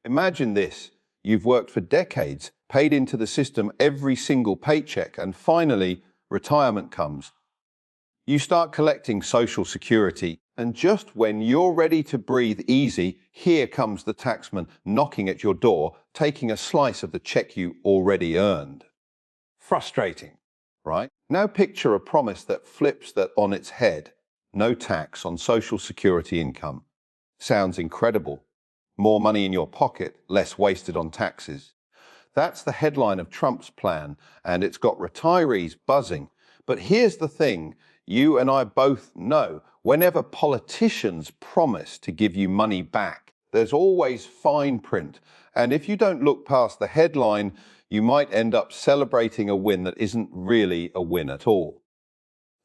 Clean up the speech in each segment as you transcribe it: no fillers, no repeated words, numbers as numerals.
Imagine this. You've worked for decades, paid into the system every single paycheck, and finally, retirement comes. You start collecting Social Security, and just when you're ready to breathe easy, here comes the taxman knocking at your door, taking a slice of the check you already earned. Frustrating, right? Now picture a promise that flips that on its head. No tax on Social Security income. Sounds incredible. More money in your pocket, less wasted on taxes. That's the headline of Trump's plan, and it's got retirees buzzing. But here's the thing. You and I both know, whenever politicians promise to give you money back, there's always fine print. And if you don't look past the headline, you might end up celebrating a win that isn't really a win at all.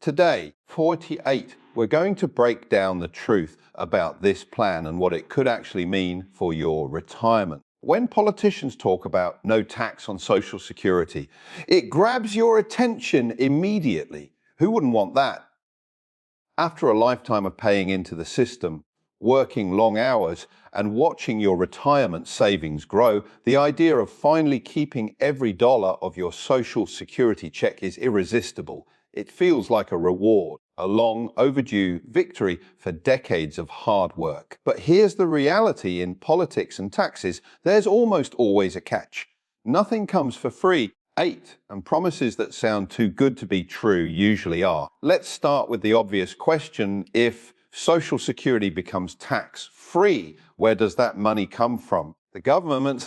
Today, 48, we're going to break down the truth about this plan and what it could actually mean for your retirement. When politicians talk about no tax on Social Security, it grabs your attention immediately. Who wouldn't want that? After a lifetime of paying into the system, working long hours, and watching your retirement savings grow, the idea of finally keeping every dollar of your Social Security check is irresistible. It feels like a reward, a long overdue victory for decades of hard work. But here's the reality in politics and taxes. There's almost always a catch. Nothing comes for free. And promises that sound too good to be true usually are. Let's start with the obvious question. If Social Security becomes tax-free, where does that money come from? The government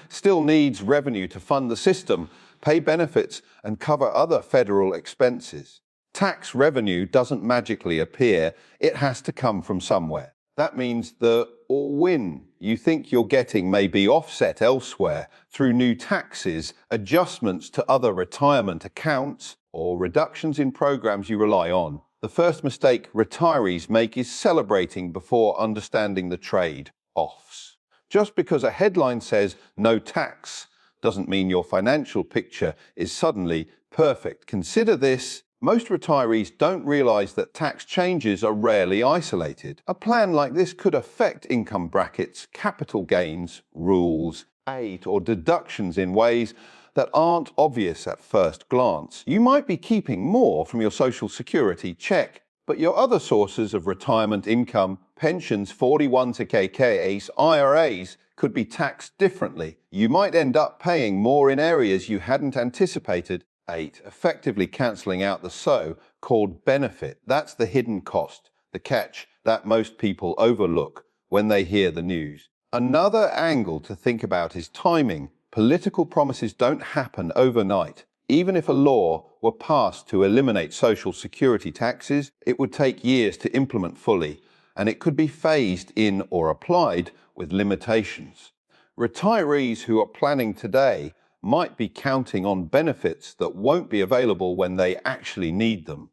still needs revenue to fund the system, pay benefits, and cover other federal expenses. Tax revenue doesn't magically appear. It has to come from somewhere. That means the win you think you're getting may be offset elsewhere through new taxes, adjustments to other retirement accounts, or reductions in programs you rely on. The first mistake retirees make is celebrating before understanding the trade-offs. Just because a headline says no tax doesn't mean your financial picture is suddenly perfect. Consider this. Most retirees don't realize that tax changes are rarely isolated. A plan like this could affect income brackets, capital gains, rules, aid, or deductions in ways that aren't obvious at first glance. You might be keeping more from your Social Security check, but your other sources of retirement income, pensions, 401(k)s, IRAs, could be taxed differently. You might end up paying more in areas you hadn't anticipated. Effectively cancelling out the so-called benefit. That's the hidden cost, the catch that most people overlook when they hear the news. Another angle to think about is timing. Political promises don't happen overnight. Even if a law were passed to eliminate Social Security taxes, it would take years to implement fully, and it could be phased in or applied with limitations. Retirees who are planning today might be counting on benefits that won't be available when they actually need them.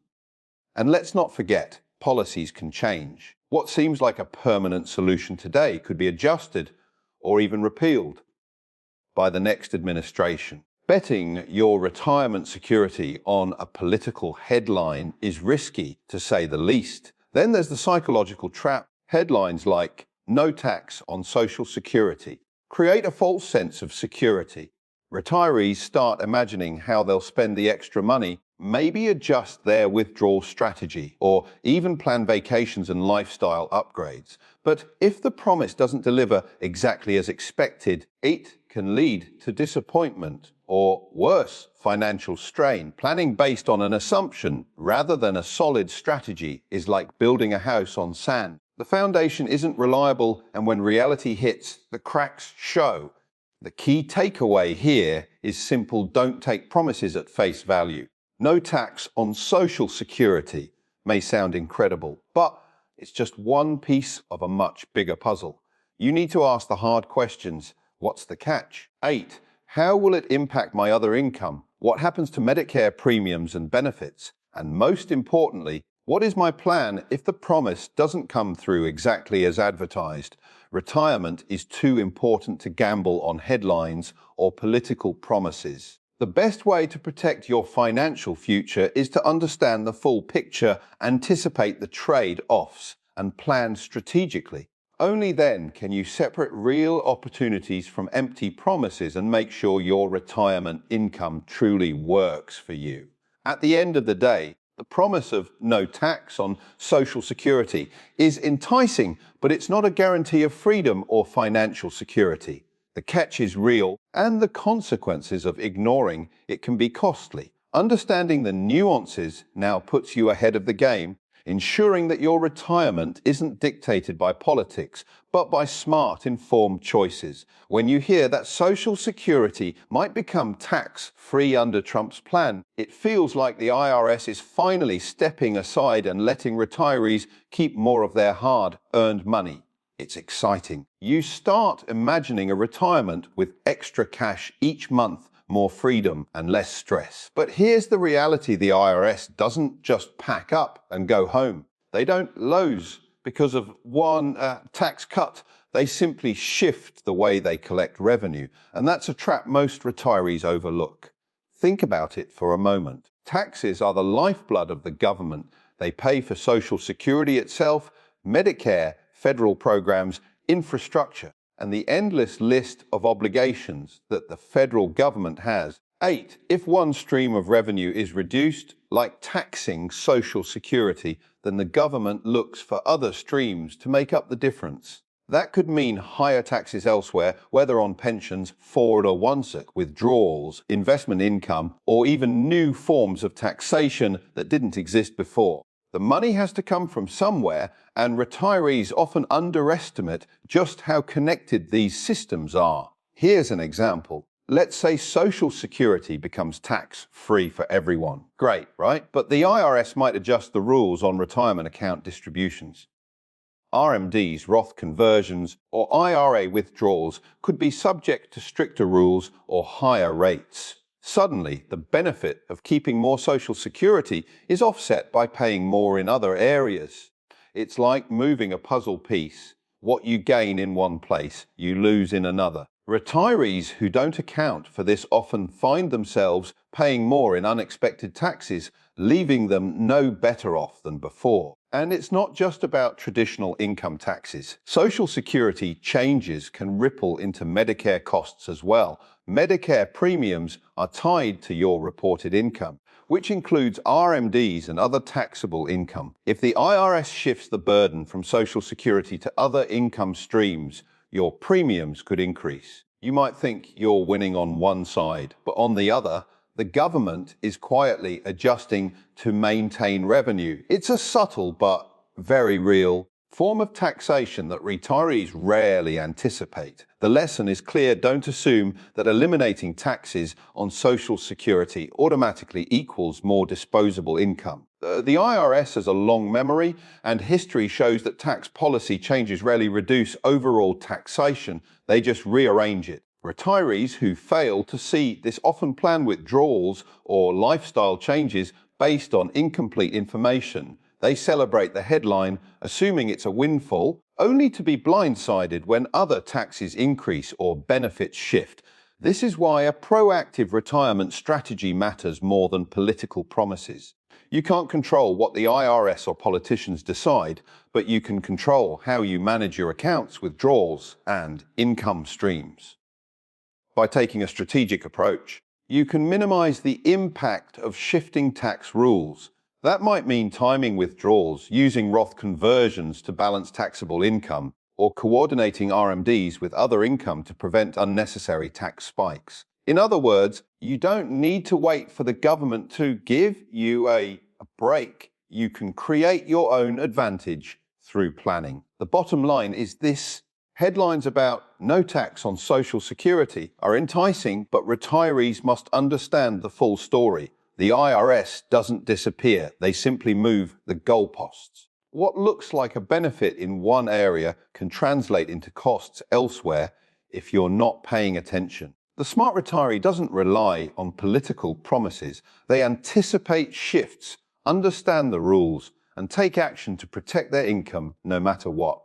And let's not forget, policies can change. What seems like a permanent solution today could be adjusted or even repealed by the next administration. Betting your retirement security on a political headline is risky, to say the least. Then there's the psychological trap. Headlines like "No tax on Social Security" create a false sense of security. Retirees start imagining how they'll spend the extra money, maybe adjust their withdrawal strategy, or even plan vacations and lifestyle upgrades. But if the promise doesn't deliver exactly as expected, it can lead to disappointment or, worse, financial strain. Planning based on an assumption rather than a solid strategy is like building a house on sand. The foundation isn't reliable, and when reality hits, the cracks show. The key takeaway here is simple: don't take promises at face value. No tax on Social Security may sound incredible, but it's just one piece of a much bigger puzzle. You need to ask the hard questions. What's the catch? 8. How will it impact my other income? What happens to Medicare premiums and benefits? And most importantly, what is my plan if the promise doesn't come through exactly as advertised? Retirement is too important to gamble on headlines or political promises. The best way to protect your financial future is to understand the full picture, anticipate the trade-offs, and plan strategically. Only then can you separate real opportunities from empty promises and make sure your retirement income truly works for you. At the end of the day, the promise of no tax on Social Security is enticing, but it's not a guarantee of freedom or financial security. The catch is real, and the consequences of ignoring it can be costly. Understanding the nuances now puts you ahead of the game, ensuring that your retirement isn't dictated by politics, but by smart, informed choices. When you hear that Social Security might become tax-free under Trump's plan, it feels like the IRS is finally stepping aside and letting retirees keep more of their hard-earned money. It's exciting. You start imagining a retirement with extra cash each month, more freedom and less stress. But here's the reality: the IRS doesn't just pack up and go home. They don't lose because of one tax cut. They simply shift the way they collect revenue, and that's a trap most retirees overlook. Think about it for a moment. Taxes are the lifeblood of the government. They pay for Social Security itself, Medicare, federal programs, infrastructure, and the endless list of obligations that the federal government has. 8. If one stream of revenue is reduced, like taxing Social Security, then the government looks for other streams to make up the difference. That could mean higher taxes elsewhere, whether on pensions, 401k withdrawals, investment income, or even new forms of taxation that didn't exist before. The money has to come from somewhere, and retirees often underestimate just how connected these systems are. Here's an example. Let's say Social Security becomes tax-free for everyone. Great, right? But the IRS might adjust the rules on retirement account distributions. RMDs, Roth conversions, or IRA withdrawals could be subject to stricter rules or higher rates. Suddenly, the benefit of keeping more Social Security is offset by paying more in other areas. It's like moving a puzzle piece. What you gain in one place, you lose in another. Retirees who don't account for this often find themselves paying more in unexpected taxes, leaving them no better off than before. And it's not just about traditional income taxes. Social Security changes can ripple into Medicare costs as well. Medicare premiums are tied to your reported income, which includes RMDs and other taxable income. If the IRS shifts the burden from Social Security to other income streams, your premiums could increase. You might think you're winning on one side, but on the other, the government is quietly adjusting to maintain revenue. It's a subtle but very real form of taxation that retirees rarely anticipate. The lesson is clear: don't assume that eliminating taxes on Social Security automatically equals more disposable income. The IRS has a long memory, and history shows that tax policy changes rarely reduce overall taxation, they just rearrange it. Retirees who fail to see this often plan withdrawals or lifestyle changes based on incomplete information. They celebrate the headline, assuming it's a windfall, only to be blindsided when other taxes increase or benefits shift. This is why a proactive retirement strategy matters more than political promises. You can't control what the IRS or politicians decide, but you can control how you manage your accounts, withdrawals, and income streams. By taking a strategic approach, you can minimize the impact of shifting tax rules. That might mean timing withdrawals, using Roth conversions to balance taxable income, or coordinating RMDs with other income to prevent unnecessary tax spikes. In other words, you don't need to wait for the government to give you a break. You can create your own advantage through planning. The bottom line is this: headlines about no tax on Social Security are enticing, but retirees must understand the full story. The IRS doesn't disappear, they simply move the goalposts. What looks like a benefit in one area can translate into costs elsewhere if you're not paying attention. The smart retiree doesn't rely on political promises. They anticipate shifts, understand the rules, and take action to protect their income no matter what.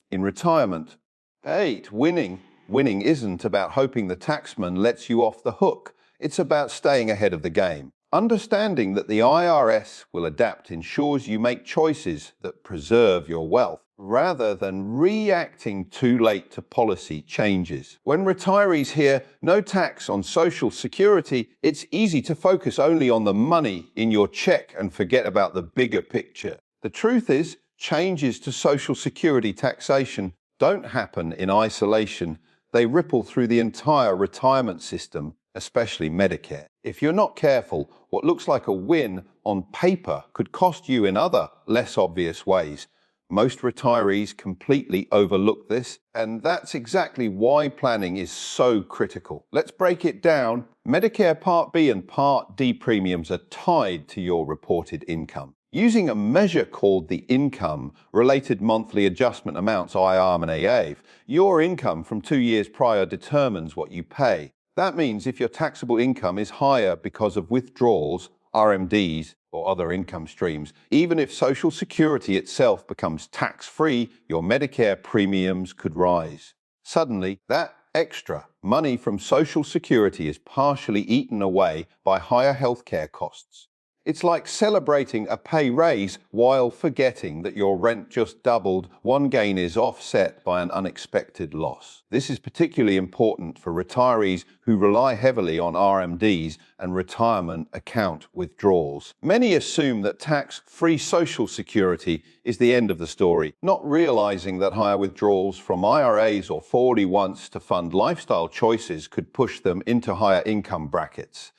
In retirement, 8. Winning. Winning isn't about hoping the taxman lets you off the hook. It's about staying ahead of the game. Understanding that the IRS will adapt ensures you make choices that preserve your wealth, rather than reacting too late to policy changes. When retirees hear no tax on Social Security, it's easy to focus only on the money in your check and forget about the bigger picture. The truth is, changes to Social Security taxation don't happen in isolation. They ripple through the entire retirement system, especially Medicare. If you're not careful, what looks like a win on paper could cost you in other, less obvious ways. Most retirees completely overlook this, and that's exactly why planning is so critical. Let's break it down. Medicare Part B and Part D premiums are tied to your reported income. Using a measure called the Income-Related Monthly Adjustment Amounts, IRMAA, your income from 2 years prior determines what you pay. That means if your taxable income is higher because of withdrawals, RMDs, or other income streams, even if Social Security itself becomes tax-free, your Medicare premiums could rise. Suddenly, that extra money from Social Security is partially eaten away by higher healthcare costs. It's like celebrating a pay raise while forgetting that your rent just doubled. One gain is offset by an unexpected loss. This is particularly important for retirees who rely heavily on RMDs and retirement account withdrawals. Many assume that tax-free Social Security is the end of the story, not realizing that higher withdrawals from IRAs or 401s to fund lifestyle choices could push them into higher income brackets.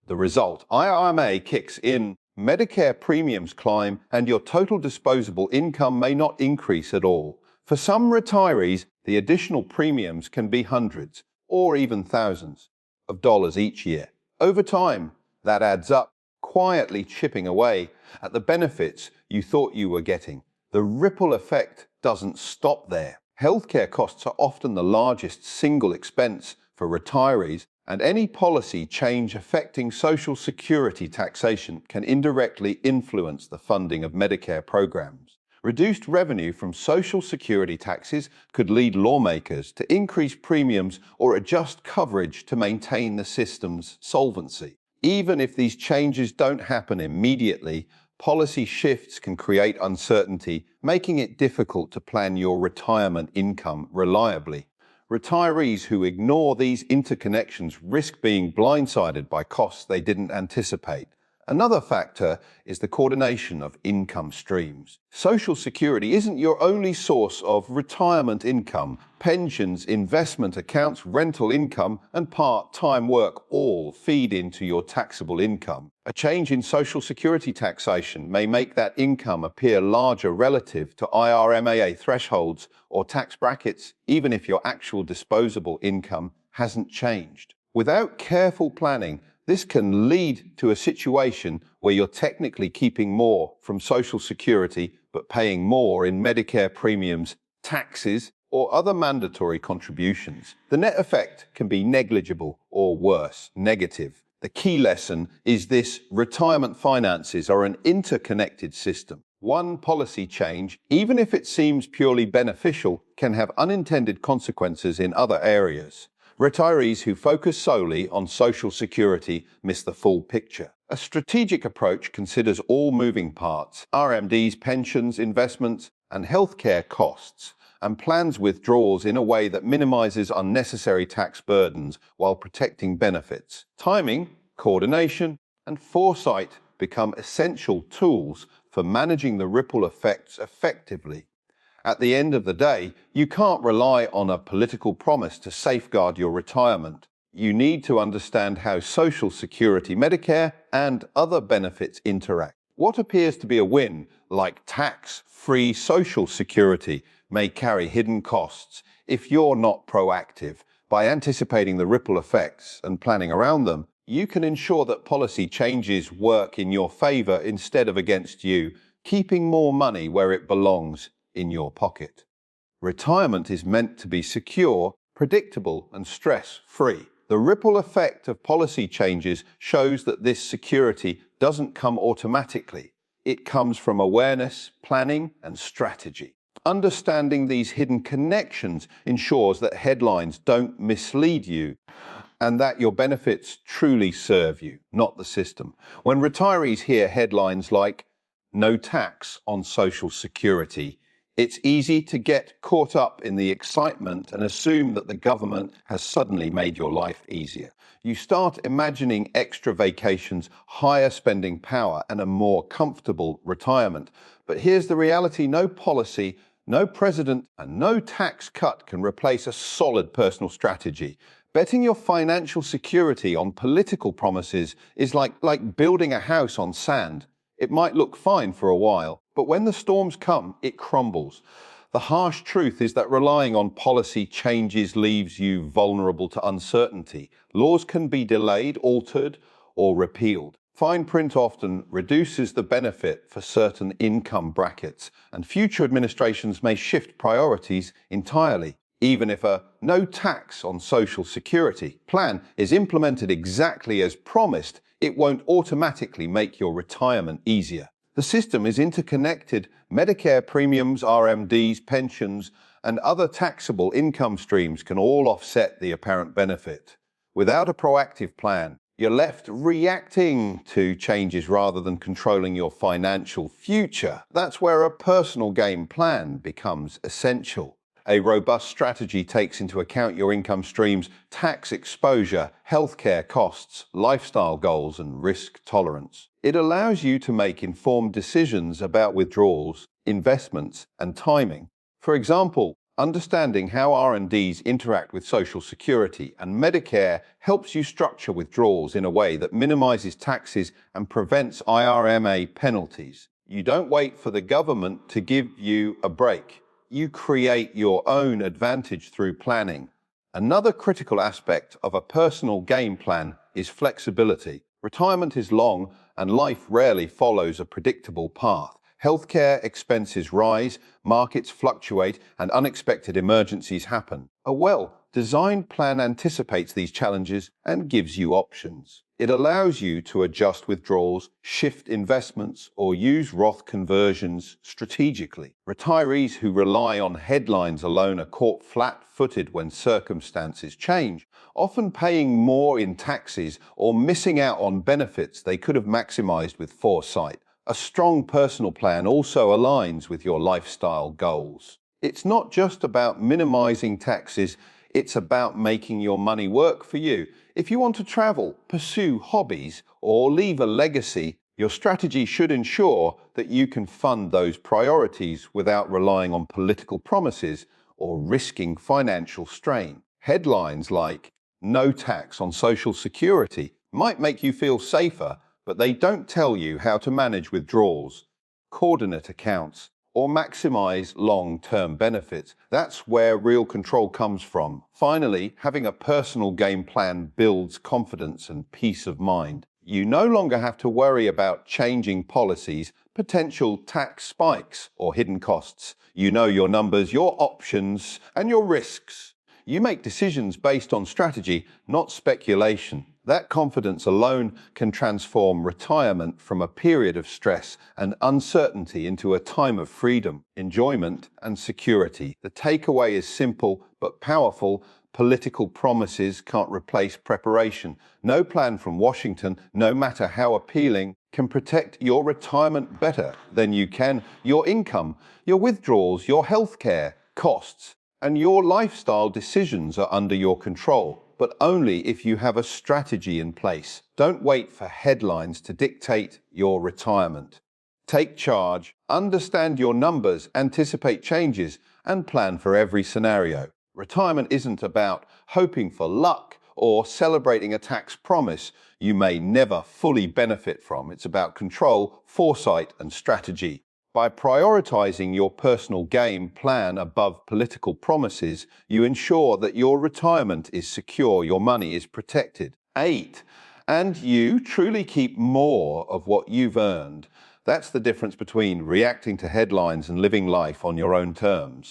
The result, IRMA kicks in, Medicare premiums climb, and your total disposable income may not increase at all. For some retirees, the additional premiums can be hundreds or even thousands of dollars each year. Over time, that adds up, quietly chipping away at the benefits you thought you were getting. The ripple effect doesn't stop there. Healthcare costs are often the largest single expense for retirees, and any policy change affecting Social Security taxation can indirectly influence the funding of Medicare programs. Reduced revenue from Social Security taxes could lead lawmakers to increase premiums or adjust coverage to maintain the system's solvency. Even if these changes don't happen immediately, policy shifts can create uncertainty, making it difficult to plan your retirement income reliably. Retirees who ignore these interconnections risk being blindsided by costs they didn't anticipate. Another factor is the coordination of income streams. Social Security isn't your only source of retirement income. Pensions, investment accounts, rental income, and part-time work all feed into your taxable income. A change in Social Security taxation may make that income appear larger relative to IRMAA thresholds or tax brackets, even if your actual disposable income hasn't changed. Without careful planning, this can lead to a situation where you're technically keeping more from Social Security but paying more in Medicare premiums, taxes, or other mandatory contributions. The net effect can be negligible or worse, negative. The key lesson is this: retirement finances are an interconnected system. One policy change, even if it seems purely beneficial, can have unintended consequences in other areas. Retirees who focus solely on Social Security miss the full picture. A strategic approach considers all moving parts: RMDs, pensions, investments, and healthcare costs, and plans withdrawals in a way that minimizes unnecessary tax burdens while protecting benefits. Timing, coordination, and foresight become essential tools for managing the ripple effects effectively. At the end of the day, you can't rely on a political promise to safeguard your retirement. You need to understand how Social Security, Medicare, and other benefits interact. What appears to be a win, like tax-free Social Security, may carry hidden costs if you're not proactive. By anticipating the ripple effects and planning around them, you can ensure that policy changes work in your favor instead of against you, keeping more money where it belongs, in your pocket. Retirement is meant to be secure, predictable, and stress-free. The ripple effect of policy changes shows that this security doesn't come automatically. It comes from awareness, planning, and strategy. Understanding these hidden connections ensures that headlines don't mislead you and that your benefits truly serve you, not the system. When retirees hear headlines like "no tax on Social Security," it's easy to get caught up in the excitement and assume that the government has suddenly made your life easier. You start imagining extra vacations, higher spending power, and a more comfortable retirement. But here's the reality: no policy, no president, and no tax cut can replace a solid personal strategy. Betting your financial security on political promises is like building a house on sand. It might look fine for a while, but when the storms come, it crumbles. The harsh truth is that relying on policy changes leaves you vulnerable to uncertainty. Laws can be delayed, altered, or repealed. Fine print often reduces the benefit for certain income brackets, and future administrations may shift priorities entirely. Even if a no tax on Social Security plan is implemented exactly as promised, it won't automatically make your retirement easier. The system is interconnected. Medicare premiums, RMDs, pensions, and other taxable income streams can all offset the apparent benefit. Without a proactive plan, you're left reacting to changes rather than controlling your financial future. That's where a personal game plan becomes essential. A robust strategy takes into account your income streams, tax exposure, healthcare costs, lifestyle goals, and risk tolerance. It allows you to make informed decisions about withdrawals, investments, and timing. For example, understanding how R&Ds interact with Social Security and Medicare helps you structure withdrawals in a way that minimizes taxes and prevents IRMA penalties. You don't wait for the government to give you a break. You create your own advantage through planning. Another critical aspect of a personal game plan is flexibility. Retirement is long, and life rarely follows a predictable path. Healthcare expenses rise, markets fluctuate, and unexpected emergencies happen. A well-designed plan anticipates these challenges and gives you options. It allows you to adjust withdrawals, shift investments, or use Roth conversions strategically. Retirees who rely on headlines alone are caught flat-footed when circumstances change, often paying more in taxes or missing out on benefits they could have maximized with foresight. A strong personal plan also aligns with your lifestyle goals. It's not just about minimizing taxes, it's about making your money work for you. If you want to travel, pursue hobbies, or leave a legacy, your strategy should ensure that you can fund those priorities without relying on political promises or risking financial strain. Headlines like "no tax on Social Security" might make you feel safer, but they don't tell you how to manage withdrawals, coordinate accounts, or maximize long-term benefits. That's where real control comes from. Finally, having a personal game plan builds confidence and peace of mind. You no longer have to worry about changing policies, potential tax spikes, or hidden costs. You know your numbers, your options, and your risks. You make decisions based on strategy, not speculation. That confidence alone can transform retirement from a period of stress and uncertainty into a time of freedom, enjoyment, and security. The takeaway is simple but powerful. Political promises can't replace preparation. No plan from Washington, no matter how appealing, can protect your retirement better than you can your income, your withdrawals, your healthcare costs, and your lifestyle decisions are under your control, but only if you have a strategy in place. Don't wait for headlines to dictate your retirement. Take charge, understand your numbers, anticipate changes, and plan for every scenario. Retirement isn't about hoping for luck or celebrating a tax promise you may never fully benefit from. It's about control, foresight, and strategy. By prioritizing your personal game plan above political promises, you ensure that your retirement is secure, your money is protected. 8. And you truly keep more of what you've earned. That's the difference between reacting to headlines and living life on your own terms.